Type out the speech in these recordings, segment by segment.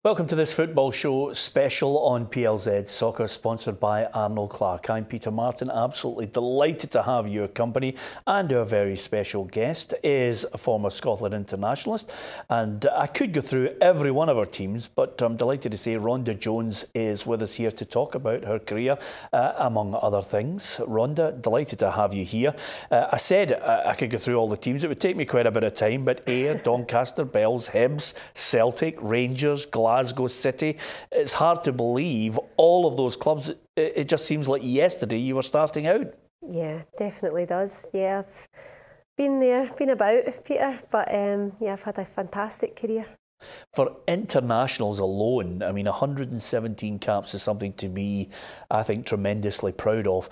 Welcome to this football show special on PLZ Soccer, sponsored by Arnold Clark. I'm Peter Martin, absolutely delighted to have your company, and our very special guest is a former Scotland internationalist, and I could go through every one of our teams, but I'm delighted to say Rhonda Jones is with us here to talk about her career, among other things. Rhonda, delighted to have you here. I said I could go through all the teams. It would take me quite a bit of time, but Ayr, Doncaster, Bells, Hibs, Celtic, Rangers, Glasgow City. It's hard to believe all of those clubs. It just seems like yesterday you were starting out. Yeah, definitely does. Yeah, I've been there, been about, Peter, but yeah, I've had a fantastic career. For internationals alone, I mean, 117 caps is something to be, I think, tremendously proud of.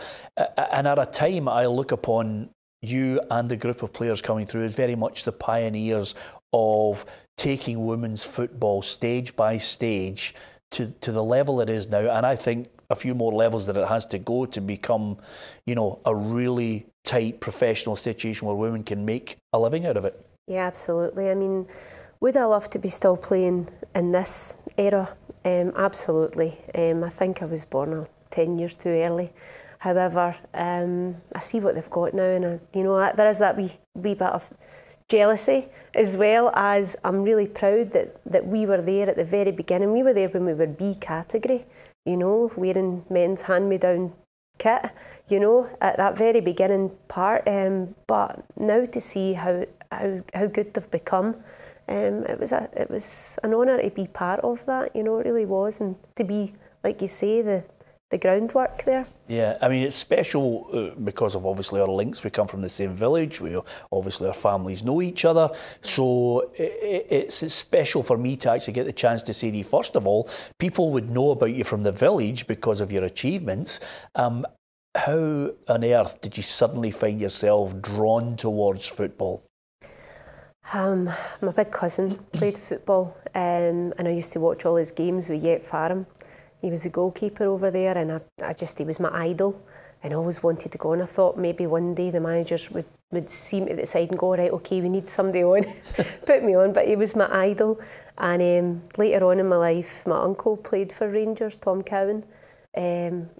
And at a time, I look upon you and the group of players coming through as very much the pioneers of taking women's football stage by stage to the level it is now. And I think a few more levels that it has to go to become, you know, a really tight professional situation where women can make a living out of it. Yeah, absolutely. I mean, would I love to be still playing in this era? Absolutely. I think I was born 10 years too early. However, I see what they've got now, and you know, there is that wee bit of jealousy, as well as I'm really proud that we were there at the very beginning. We were there when we were B category, you know, wearing men's hand-me-down kit, you know, at that very beginning part. But now to see how good they've become, it was an honour to be part of that, you know, it really was, and to be, like you say, the groundwork there. Yeah, I mean, it's special because of obviously our links. We come from the same village. Obviously our families know each other. So it's special for me to actually get the chance to say to you, first of all, people would know about you from the village because of your achievements. How on earth did you suddenly find yourself drawn towards football? My big cousin played football, and I used to watch all his games with Yet Farham. He was a goalkeeper over there, and he was my idol, and I always wanted to go. And I thought maybe one day the managers would see me at the side and go, right, okay, we need somebody on, put me on. But he was my idol. And later on in my life, my uncle played for Rangers, Tom Cowan, and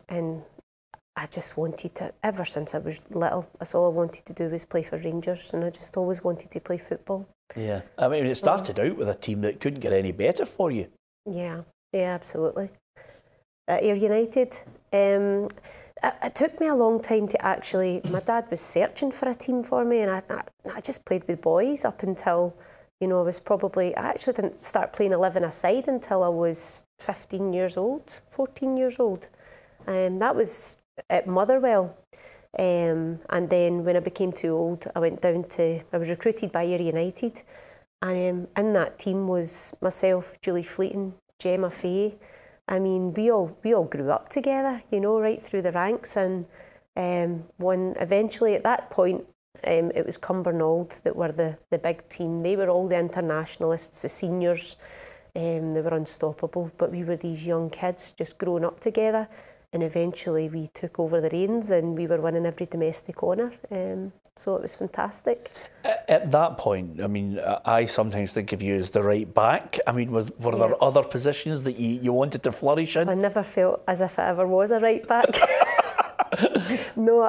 I just wanted to, ever since I was little, that's all I wanted to do was play for Rangers, and I just always wanted to play football. Yeah, I mean, it started out with a team that couldn't get any better for you. Yeah, absolutely. At Ayr United, it took me a long time to actually, my dad was searching for a team for me, and I just played with boys up until, you know, I actually didn't start playing 11-a-side until I was 15 years old, 14 years old. That was at Motherwell. And then when I became too old, I was recruited by Ayr United, and in that team was myself, Julie Fleeting, Gemma Fahey. I mean, we all grew up together, you know, right through the ranks, and eventually at that point, it was Cumbernauld that were the big team. They were all the internationalists, the seniors. They were unstoppable, but we were these young kids just growing up together, and eventually we took over the reins and we were winning every domestic honour. So it was fantastic. At that point, I mean, I sometimes think of you as the right back. I mean, were there other positions that you wanted to flourish in? I never felt as if I ever was a right back. No,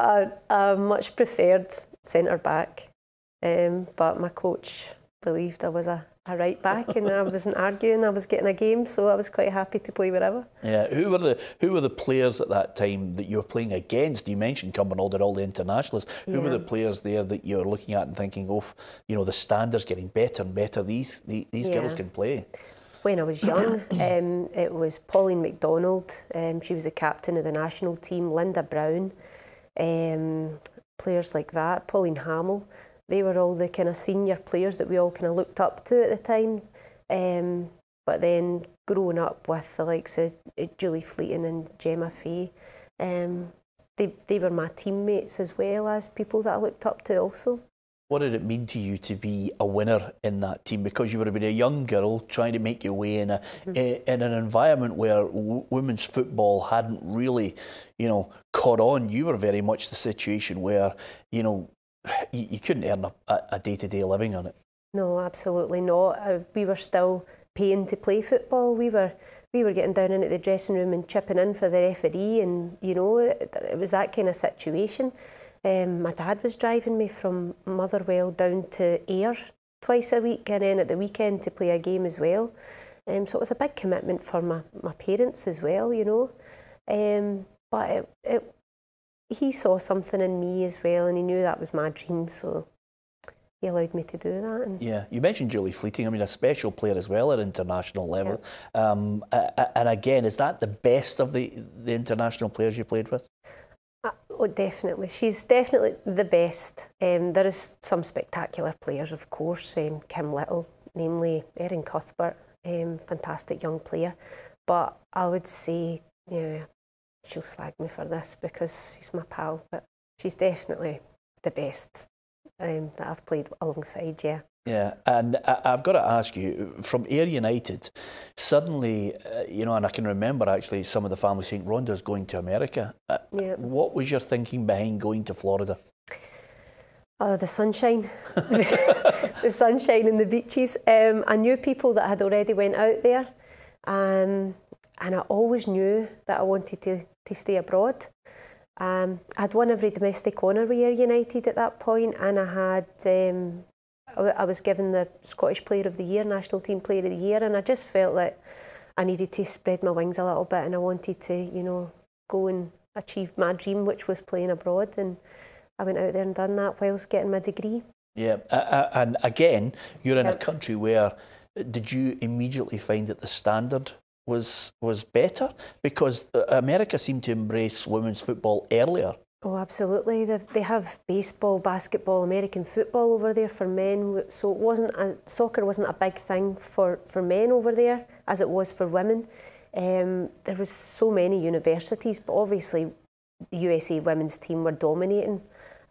I much preferred centre back. But my coach believed I was a right back, and I wasn't arguing. I was getting a game, so I was quite happy to play wherever. Yeah, who were the players at that time that you were playing against? You mentioned Cumbernauld and all the internationalists. Who were the players there that you were looking at and thinking, oh, you know, the standard's getting better and better. These girls can play. When I was young, it was Pauline MacDonald. She was the captain of the national team. Linda Brown, players like that. Pauline Hamill. They were all the kind of senior players that we all kind of looked up to at the time. But then growing up with the likes of Julie Fleeting and Gemma Fahey, they were my teammates as well as people that I looked up to also. What did it mean to you to be a winner in that team? Because you would have been a young girl trying to make your way in an environment where women's football hadn't really, you know, caught on. You were very much the situation where, you know, you couldn't earn a day-to-day living on it. No, absolutely not. We were still paying to play football. We were getting down into the dressing room and chipping in for the referee, and you know, it was that kind of situation. My dad was driving me from Motherwell down to Ayr twice a week, and then at the weekend to play a game as well. So it was a big commitment for my parents as well, you know. But he saw something in me as well, and he knew that was my dream, so he allowed me to do that. And yeah, you mentioned Julie Fleeting. I mean, a special player as well at international level. Yeah. And again, is that the best of the international players you played with? Oh, definitely. She's definitely the best. There is some spectacular players, of course. Kim Little, namely Erin Cuthbert, fantastic young player. But I would say, yeah, she'll slag me for this because she's my pal, but she's definitely the best that I've played alongside, yeah. Yeah, and I've got to ask you, from Ayr United, suddenly, you know, and I can remember actually some of the family saying, Rhonda's going to America. Yeah. What was your thinking behind going to Florida? Oh, the sunshine. The sunshine and the beaches. I knew people that had already went out there, and I always knew that I wanted to stay abroad. I'd won every domestic honour with Ayr United at that point, and I was given the Scottish Player of the Year, National Team Player of the Year, and I just felt like I needed to spread my wings a little bit, and I wanted to, you know, go and achieve my dream, which was playing abroad, and I went out there and done that whilst getting my degree. Yeah, and again, you're in a country where, did you immediately find that the standard was better? Because America seemed to embrace women's football earlier. Oh, absolutely. They have baseball, basketball, American football over there for men. So soccer wasn't a big thing for men over there as it was for women. There was so many universities, but obviously the USA women's team were dominating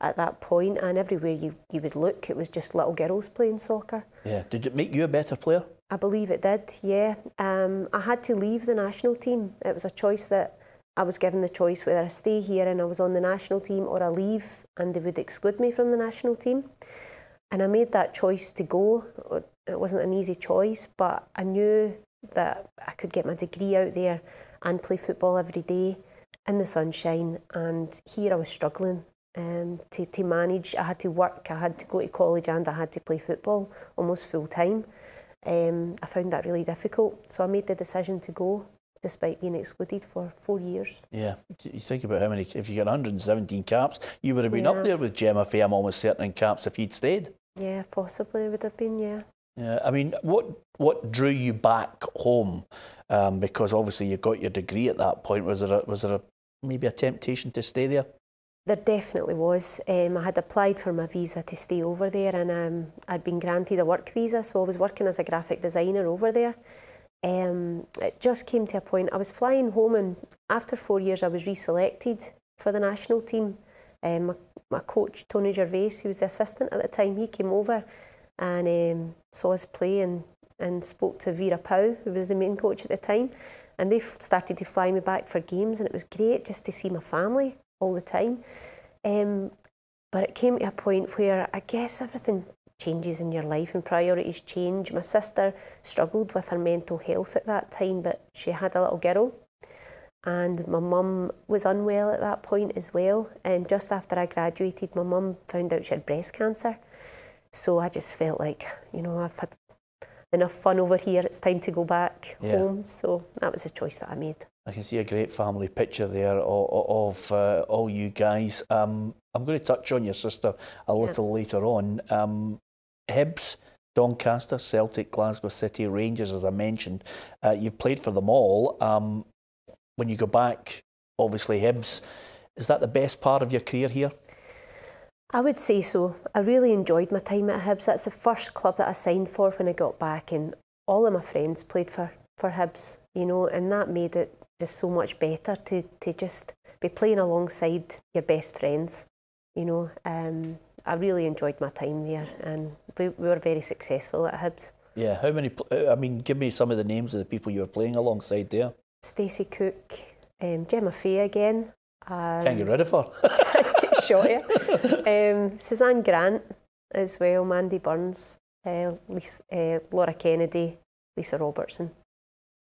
at that point, and everywhere you would look, it was just little girls playing soccer. Yeah. Did it make you a better player? I believe it did, yeah. I had to leave the national team. It was a choice that I was given the choice whether I stay here and I was on the national team, or I leave and they would exclude me from the national team. And I made that choice to go. It wasn't an easy choice, but I knew that I could get my degree out there and play football every day in the sunshine. And here I was struggling to manage. I had to work, I had to go to college, and I had to play football almost full time. I found that really difficult, so I made the decision to go, despite being excluded for 4 years. Yeah, you think about how many, if you got 117 caps, you would have been up there with Gemma Fay, I'm almost certain, in caps if you'd stayed. Yeah, possibly would have been, yeah. Yeah, I mean, what drew you back home? Because obviously you got your degree at that point. Was there maybe a temptation to stay there? There definitely was. I had applied for my visa to stay over there, and I'd been granted a work visa, so I was working as a graphic designer over there. It just came to a point, I was flying home, and after 4 years I was reselected for the national team. My coach, Tony Gervais, he was the assistant at the time, he came over and saw us play and spoke to Vera Pau, who was the main coach at the time, and they started to fly me back for games, and it was great just to see my family all the time. But it came to a point where I guess everything changes in your life and priorities change. My sister struggled with her mental health at that time, but she had a little girl, and my mum was unwell at that point as well. And just after I graduated, my mum found out she had breast cancer. So I just felt like, you know, I've had enough fun over here, it's time to go back home. So that was a choice that I made. I can see a great family picture there of all you guys. I'm going to touch on your sister a little later on. Hibs, Doncaster, Celtic, Glasgow City, Rangers, as I mentioned. You've played for them all. When you go back, obviously Hibs, is that the best part of your career here? I would say so. I really enjoyed my time at Hibs. That's the first club that I signed for when I got back, and all of my friends played for Hibs, you know, and that made it just so much better to just be playing alongside your best friends, you know. I really enjoyed my time there, and we were very successful at Hibs. Yeah, how many, I mean, give me some of the names of the people you were playing alongside there. Stacey Cook, Gemma Fay again. Can't get rid of her. Sure, yeah. Suzanne Grant as well, Mandy Burns, Laura Kennedy, Lisa Robertson.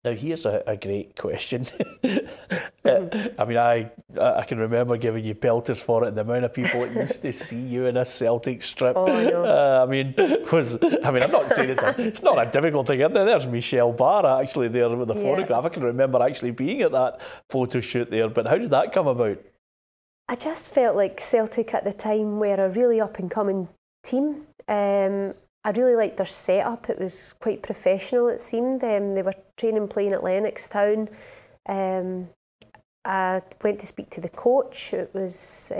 Now here's a great question. I mean, I can remember giving you pelters for it, and the amount of people that used to see you in a Celtic strip. Oh, I know. I'm not saying it's not a difficult thing, is there? There's Michelle Barr actually there with the photograph. I can remember actually being at that photo shoot there. But how did that come about? I just felt like Celtic at the time were a really up and coming team. I really liked their setup. It was quite professional, it seemed. They were training playing at Lennoxtown. I went to speak to the coach. It was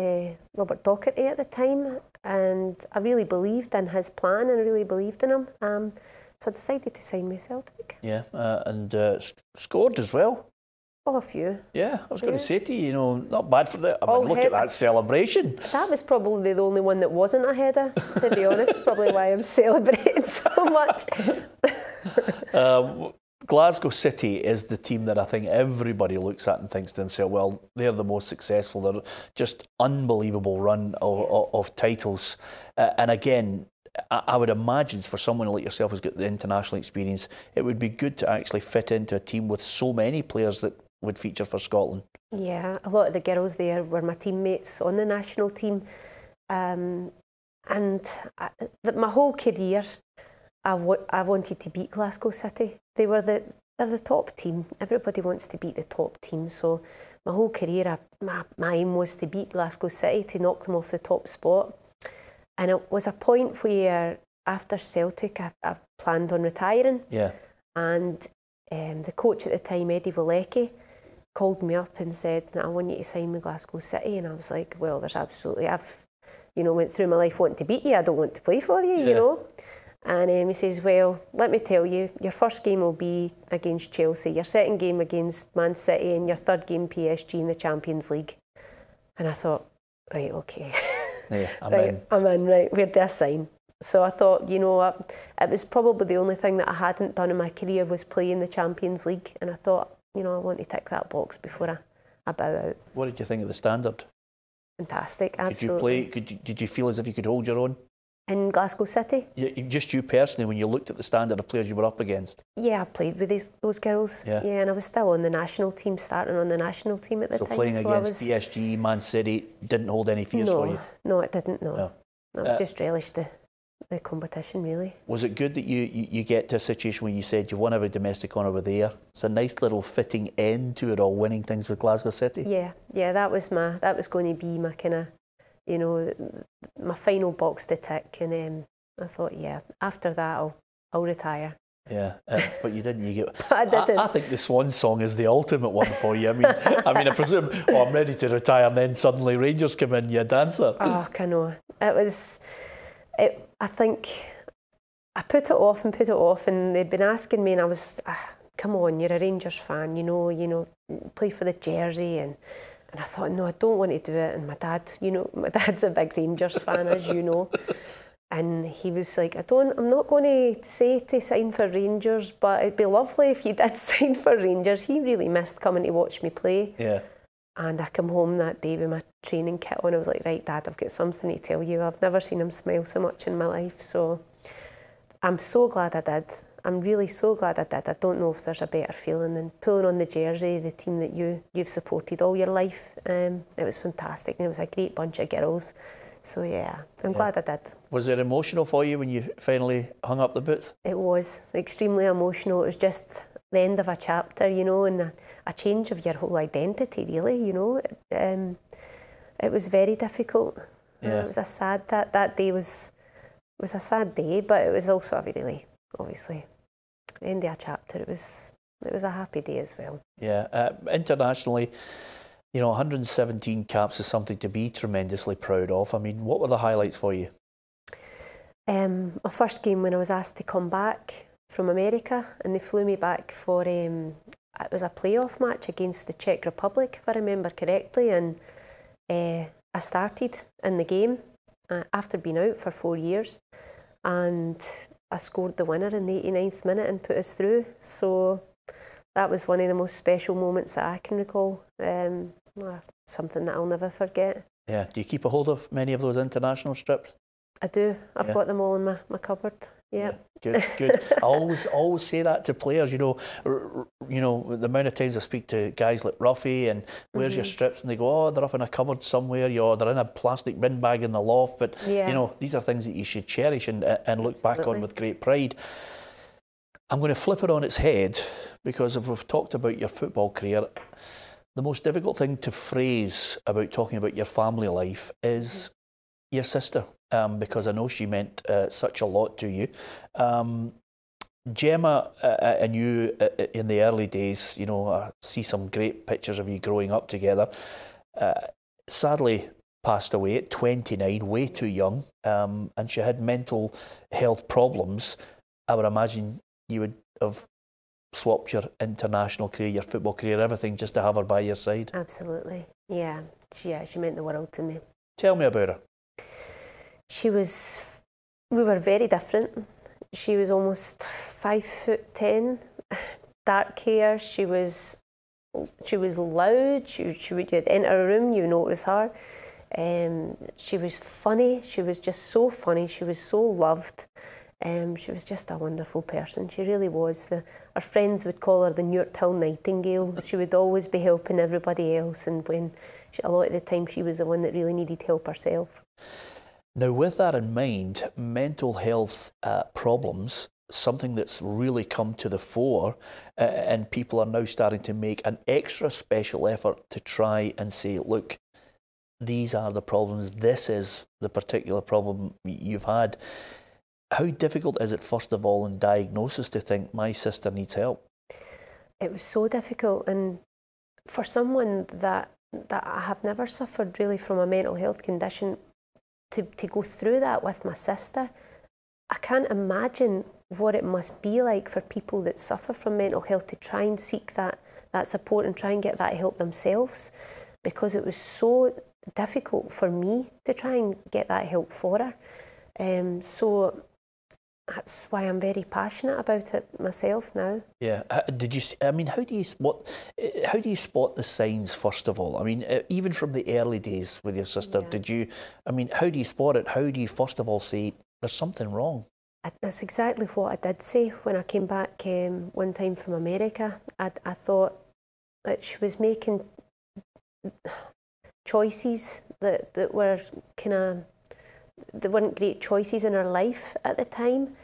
Robert Docherty at the time, and I really believed in his plan and I really believed in him. So I decided to sign with Celtic. Yeah, and scored as well. Oh, a few. Yeah, I was going to say to you, not bad for that. I mean, look at that celebration. That was probably the only one that wasn't a header, to be honest. Probably why I'm celebrating so much. Glasgow City is the team that I think everybody looks at and thinks to themselves, well, they're the most successful. They're just unbelievable run of titles. And again, I would imagine for someone like yourself who's got the international experience, it would be good to actually fit into a team with so many players that would feature for Scotland. Yeah, a lot of the girls there were my teammates on the national team. And my whole career, I wanted to beat Glasgow City. They're the top team. Everybody wants to beat the top team. So my whole career, my aim was to beat Glasgow City, to knock them off the top spot. And it was a point where, after Celtic, I planned on retiring. Yeah. And the coach at the time, Eddie Walecki, called me up and said, I want you to sign with Glasgow City. And I was like, well, there's absolutely, I've went through my life wanting to beat you. I don't want to play for you, you know. And he says, well, let me tell you, your first game will be against Chelsea, your second game against Man City, and your third game PSG in the Champions League. And I thought, right, okay. Yeah, I'm in, right, where do I sign? So I thought, it was probably the only thing that I hadn't done in my career was play in the Champions League. And I thought, I want to tick that box before I bow out. What did you think of the standard? Fantastic, absolutely. Did you feel as if you could hold your own? In Glasgow City? Yeah, just you personally, when you looked at the standard of players you were up against? Yeah, I played with those girls. Yeah, and I was still on the national team, starting on the national team at the time. So playing against PSG, Man City, didn't hold any fears for you? No, it didn't, no. I just relished the competition, really. Was it good that you get to a situation where you said you won every domestic honour with there? It's a nice little fitting end to it all, winning things with Glasgow City. Yeah, that was going to be my kind of, my final box to tick, and I thought, yeah, after that I'll retire. Yeah, but you didn't. I didn't. I think the Swan Song is the ultimate one for you. I presume, I'm ready to retire, and then suddenly Rangers come in, you dancer. Oh, I know. I think I put it off, and they'd been asking me, and I was, come on, you're a Rangers fan, play for the jersey, and I thought, no, I don't want to do it. And my dad's a big Rangers fan, as you know. And he was like, I'm not going to say to sign for Rangers, but it'd be lovely if you did sign for Rangers. He really missed coming to watch me play. Yeah. And I come home that day with my training kit on. I was like, right, Dad, I've got something to tell you. I've never seen him smile so much in my life. So I'm so glad I did. I'm really so glad I did. I don't know if there's a better feeling than pulling on the jersey, the team that you've supported all your life. It was fantastic, and it was a great bunch of girls. So yeah, I'm glad I did. Was it emotional for you when you finally hung up the boots? It was extremely emotional. It was just the end of a chapter, and a change of your whole identity, really, It was very difficult. Yeah. It was a sad, that day was a sad day, but it was also a really, obviously, end of a chapter. It was a happy day as well. Yeah, internationally, 117 caps is something to be tremendously proud of. What were the highlights for you? My first game, when I was asked to come back from America, and they flew me back for, it was a playoff match against the Czech Republic, if I remember correctly, and I started in the game after being out for 4 years, and I scored the winner in the 89th minute and put us through. So that was one of the most special moments that I can recall. Something that I'll never forget. Yeah. Do you keep a hold of many of those international strips? I do. I've got them all in my cupboard. Yep. Good, good. I always say that to players. You know, the amount of times I speak to guys like Ruffy and where's your strips, and they go, oh, they're up in a cupboard somewhere. They're in a plastic bin bag in the loft. But you know, these are things that you should cherish and look back on with great pride. I'm going to flip it on its head, because if we've talked about your football career, the most difficult thing to phrase about talking about your family life is your sister, because I know she meant such a lot to you. Gemma and you in the early days, you know, I see some great pictures of you growing up together. Sadly passed away at 29, way too young, and she had mental health problems. I would imagine you would have swapped your international career, your football career, everything, just to have her by your side. Absolutely. Yeah, she meant the world to me. Tell me about her. We were very different. She was almost 5'10", dark hair. She was loud. She would enter a room, you know it was her. She was funny. She was just so funny. She was so loved. She was just a wonderful person. She really was. Our friends would call her the Newt Hill Nightingale. She would always be helping everybody else, and a lot of the time she was the one that really needed help herself. Now, with that in mind, mental health problems, something that's really come to the fore, and people are now starting to make an extra special effort to try and say, look, these are the problems, this is the particular problem you've had. How difficult is it, first of all, in diagnosis to think my sister needs help? It was so difficult, and for someone that I have never suffered really from a mental health condition, to go through that with my sister, I can't imagine what it must be like for people that suffer from mental health to try and seek that support and try and get that help themselves, because it was so difficult for me to try and get that help for her. So that's why I'm very passionate about it myself now. Yeah. Did you? I mean, how do you spot the signs, first of all? I mean, even from the early days with your sister, did you? I mean, how do you spot it? How do you first of all say there's something wrong? That's exactly what I did say when I came back one time from America. I thought that she was making choices that were they weren't great choices in her life at the time.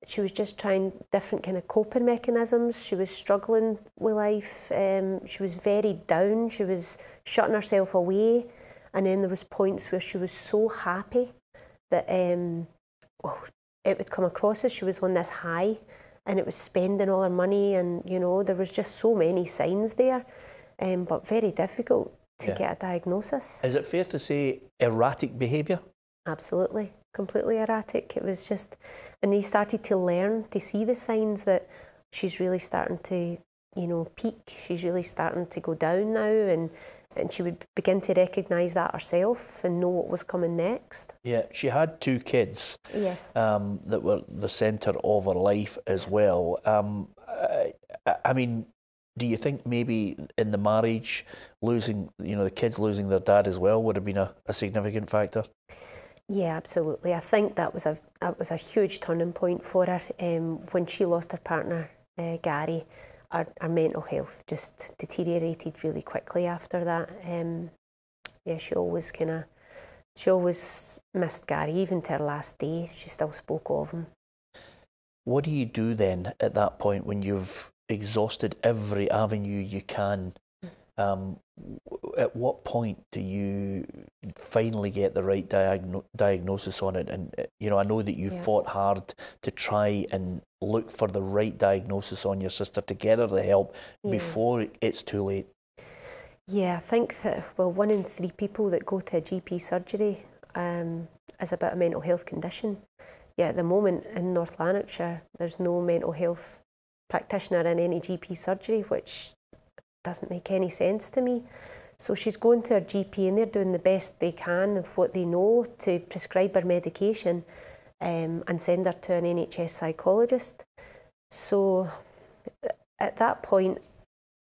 She was just trying different kind of coping mechanisms. She was struggling with life. She was very down. She was shutting herself away. And then there was points where she was so happy that it would come across as she was on this high, and it was spending all her money, and you know, there was just so many signs there, but very difficult to get a diagnosis. Is it fair to say erratic behaviour? Absolutely, completely erratic. It was just, and he started to learn to see the signs that she's really starting to, you know, peak. She's really starting to go down now, and she would begin to recognise that herself and know what was coming next. Yeah, she had 2 kids. Yes. That were the centre of her life as well. I mean, do you think maybe in the marriage, losing, you know, the kids losing their dad as well would have been a significant factor? Yeah, absolutely. I think that was a huge turning point for her. When she lost her partner, Gary, our mental health just deteriorated really quickly after that. Yeah, she always missed Gary, even to her last day. She still spoke of him. What do you do then at that point when you've exhausted every avenue you can? At what point do you finally get the right diagnosis on it? And you know, I know that you fought hard to try and look for the right diagnosis on your sister to get her the help before it's too late. Yeah, I think that, well, 1 in 3 people that go to a GP surgery is about a mental health condition. Yeah, at the moment in North Lanarkshire, there's no mental health practitioner in any GP surgery, which doesn't make any sense to me. So she's going to her GP and they're doing the best they can of what they know to prescribe her medication and send her to an NHS psychologist. So at that point,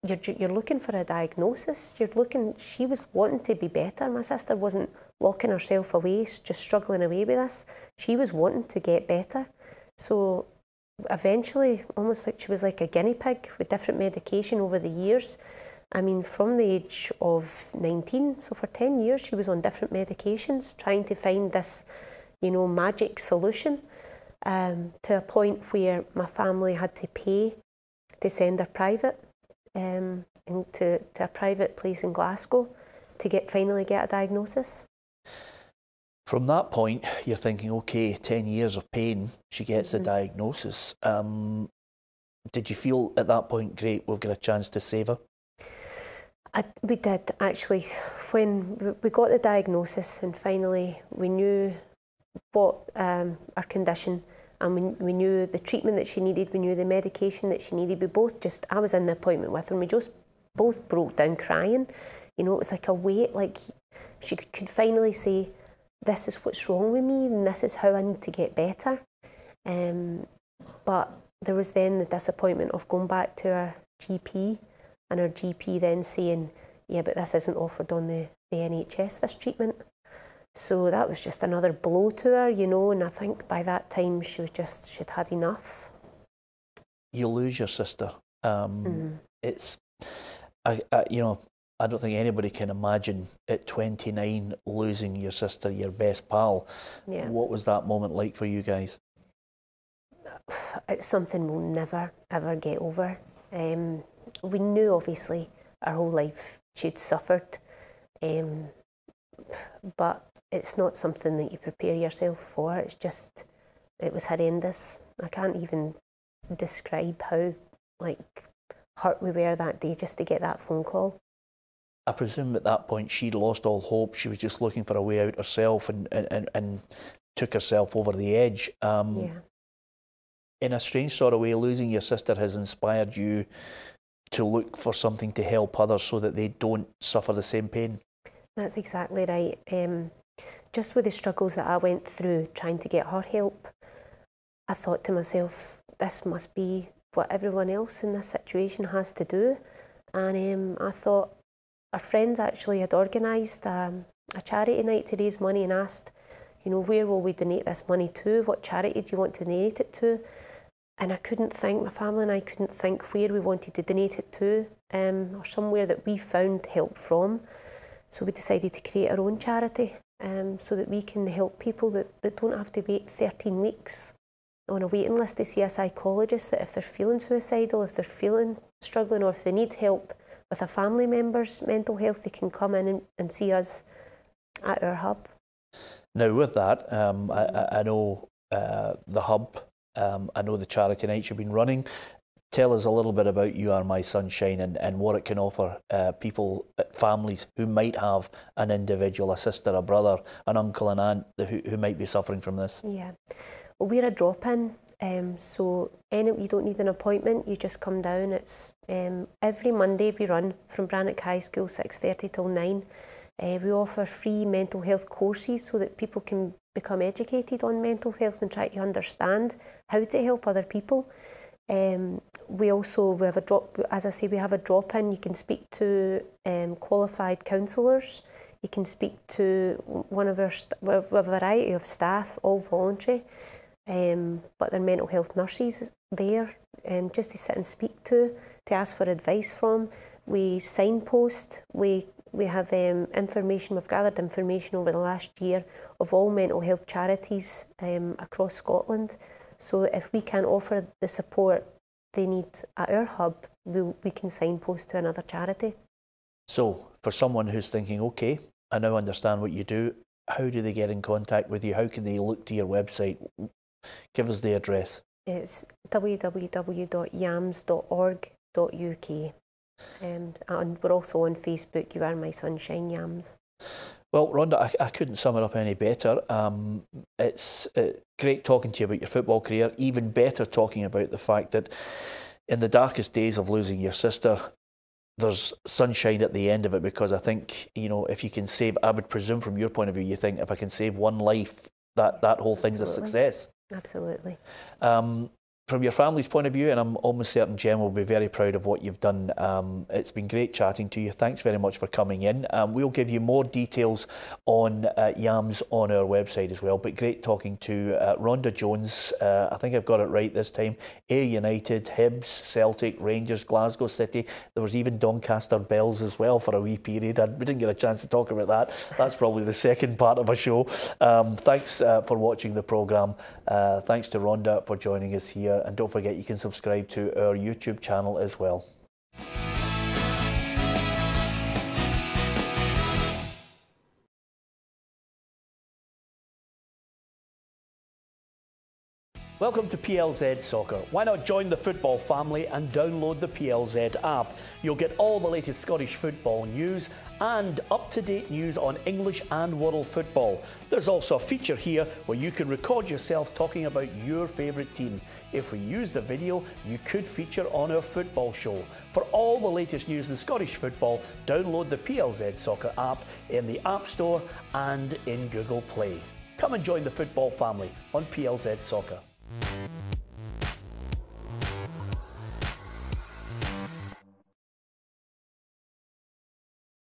you're looking for a diagnosis. She was wanting to be better. My sister wasn't locking herself away, just struggling away with this. She was wanting to get better. So eventually, almost like she was like a guinea pig with different medication over the years. I mean, from the age of 19, so for 10 years, she was on different medications, trying to find this, magic solution, to a point where my family had to pay to send her private, to a private place in Glasgow to finally get a diagnosis. From that point, you're thinking, okay, 10 years of pain, she gets the diagnosis. Did you feel at that point, great, we've got a chance to save her? We did, actually. When we got the diagnosis and finally we knew what our condition, and we knew the treatment that she needed, we knew the medication that she needed, I was in the appointment with her and we just both broke down crying. It was like a weight, like she could finally say, this is what's wrong with me and this is how I need to get better. But there was then the disappointment of going back to our GP, and our GP then saying, yeah, but this isn't offered on the NHS, this treatment. So that was just another blow to her, and I think by that time she'd had enough. You lose your sister. It's, I don't think anybody can imagine at 29 losing your sister, your best pal. Yeah. What was that moment like for you guys? It's something we'll never, ever get over. We knew, obviously, our whole life she'd suffered, but it's not something that you prepare yourself for. It was horrendous. I can't even describe how, hurt we were that day just to get that phone call. I presume at that point she'd lost all hope. She was just looking for a way out herself and took herself over the edge. Yeah. In a strange sort of way, losing your sister has inspired you to look for something to help others so that they don't suffer the same pain. That's exactly right. Just with the struggles that I went through trying to get her help, I thought to myself, this must be what everyone else in this situation has to do. And I thought our friends actually had organised a charity night to raise money and asked, where will we donate this money to? What charity do you want to donate it to? And my family and I couldn't think where we wanted to donate it to, or somewhere that we found help from. So we decided to create our own charity, so that we can help people that don't have to wait 13 weeks on a waiting list to see a psychologist, that if they're feeling suicidal, if they're feeling struggling, or if they need help with a family member's mental health, they can come in and see us at our hub. Now with that, I know the hub, I know the charity nights you've been running. Tell us a little bit about You Are My Sunshine and what it can offer people, families who might have an individual, a sister, a brother, an uncle, an aunt who might be suffering from this. Yeah, well, we're a drop-in, so you don't need an appointment, you just come down. It's every Monday we run from Brannock High School, 6:30 till 9. We offer free mental health courses so that people can become educated on mental health and try to understand how to help other people. We have we have a drop-in. You can speak to qualified counsellors. You can speak to one of a variety of staff, all voluntary, but they're mental health nurses there, just to sit and speak to ask for advice from. We signpost. We have information. We've gathered information over the last year of all mental health charities across Scotland. So if we can't offer the support they need at our hub, we can signpost to another charity. So for someone who's thinking, okay, I now understand what you do, how do they get in contact with you? How can they look to your website? Give us the address. It's www.yams.org.uk. And we're also on Facebook, You Are My Sunshine, YAMS. Well, Rhonda, I couldn't sum it up any better. It's great talking to you about your football career, even better talking about the fact that in the darkest days of losing your sister, there's sunshine at the end of it, because I think, if you can save, I would presume from your point of view, you think if I can save one life, that whole thing's a success. Absolutely. from your family's point of view, and I'm almost certain Jem will be very proud of what you've done. It's been great chatting to you. Thanks very much for coming in. We'll give you more details on YAMS on our website as well. But great talking to Rhonda Jones. I think I've got it right this time. Ayr United, Hibs, Celtic, Rangers, Glasgow City. There was even Doncaster Bells as well for a wee period. We didn't get a chance to talk about that. That's probably the second part of a show. Thanks for watching the programme. Thanks to Rhonda for joining us here. And don't forget, you can subscribe to our YouTube channel as well. Welcome to PLZ Soccer. Why not join the football family and download the PLZ app? You'll get all the latest Scottish football news and up-to-date news on English and world football. There's also a feature here where you can record yourself talking about your favourite team. If we use the video, you could feature on our football show. For all the latest news in Scottish football, download the PLZ Soccer app in the App Store and in Google Play. Come and join the football family on PLZ Soccer.